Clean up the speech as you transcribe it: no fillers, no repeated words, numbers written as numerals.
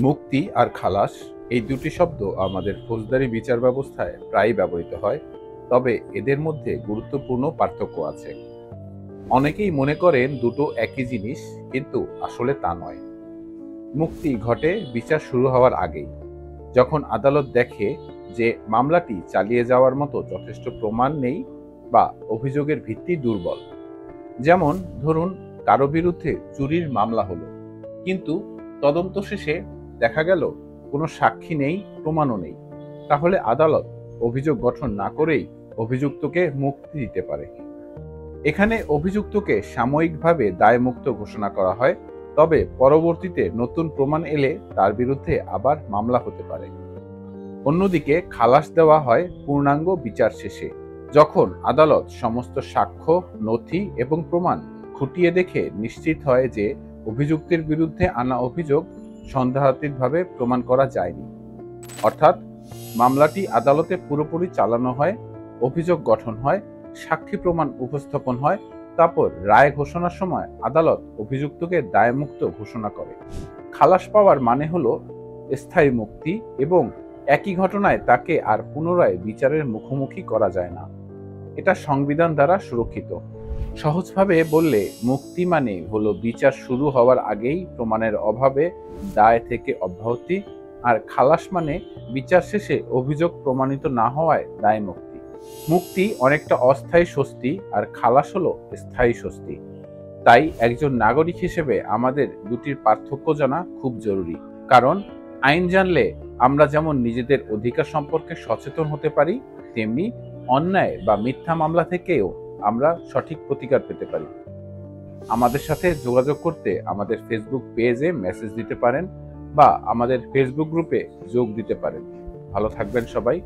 মুক্তি আর খালাস এই দুটি শব্দ আমাদের ফৌজদারি বিচার ব্যবস্থায় প্রায়ই ব্যবহৃত হয়, তবে এদের মধ্যে গুরুত্বপূর্ণ পার্থক্য আছে। অনেকেই মনে করেন দুটো একই জিনিস, কিন্তু আসলে তা নয়। মুক্তি ঘটে বিচার শুরু হওয়ার আগেই, যখন আদালত দেখে যে মামলাটি চালিয়ে যাওয়ার মতো যথেষ্ট প্রমাণ নেই বা অভিযোগের ভিত্তি দুর্বল। যেমন ধরুন, কারো বিরুদ্ধে চুরির মামলা হলো, কিন্তু তদন্ত শেষে দেখা গেল কোনো সাক্ষী নেই, প্রমাণও নেই। তাহলে আদালত অভিযোগ গঠন না করেই অভিযুক্তকে মুক্তি দিতে পারে। এখানে অভিযুক্তকে সাময়িকভাবে দায়মুক্ত ঘোষণা করা হয়, তবে পরবর্তীতে নতুন প্রমাণ এলে তার বিরুদ্ধে আবার মামলা হতে পারে। অন্যদিকে খালাস দেওয়া হয় পূর্ণাঙ্গ বিচার শেষে, যখন আদালত সমস্ত সাক্ষ্য, নথি এবং প্রমাণ খুঁটিয়ে দেখে নিশ্চিত হয় যে অভিযুক্তের বিরুদ্ধে আনা অভিযোগ সন্দেহাতীতভাবে প্রমাণ করা যায়নি। অর্থাৎ মামলাটি আদালতে পুরোপুরি চালানো হয়, অভিযোগ গঠন হয়, সাক্ষী প্রমাণ উপস্থাপন হয়, তারপর রায় ঘোষণার সময় আদালত অভিযুক্তকে দায়মুক্ত ঘোষণা করে। খালাস পাওয়ার মানে হলো স্থায়ী মুক্তি, এবং একই ঘটনায় তাকে আর পুনরায় বিচারের মুখোমুখি করা যায় না। এটা সংবিধান দ্বারা সুরক্ষিত। সহজভাবে বললে, মুক্তি মানে হলো বিচার শুরু হওয়ার আগেই প্রমাণের অভাবে দায় থেকে অব্যাহতি, আর খালাস মানে বিচার শেষে অভিযোগ প্রমাণিত না হওয়ায় দায় মুক্তি। মুক্তি অনেকটা অস্থায়ী স্বস্তি, আর খালাস হলো স্থায়ী স্বস্তি। তাই একজন নাগরিক হিসেবে আমাদের দুটির পার্থক্য জানা খুব জরুরি। কারণ আইন জানলে আমরা যেমন নিজেদের অধিকার সম্পর্কে সচেতন হতে পারি, তেমনি অন্যায় বা মিথ্যা মামলা থেকেও আমরা সঠিক প্রতিকার পেতে পারি। আমাদের সাথে যোগাযোগ করতে আমাদের ফেসবুক পেজে মেসেজ দিতে পারেন বা আমাদের ফেসবুক গ্রুপে যোগ দিতে পারেন। ভালো থাকবেন সবাই।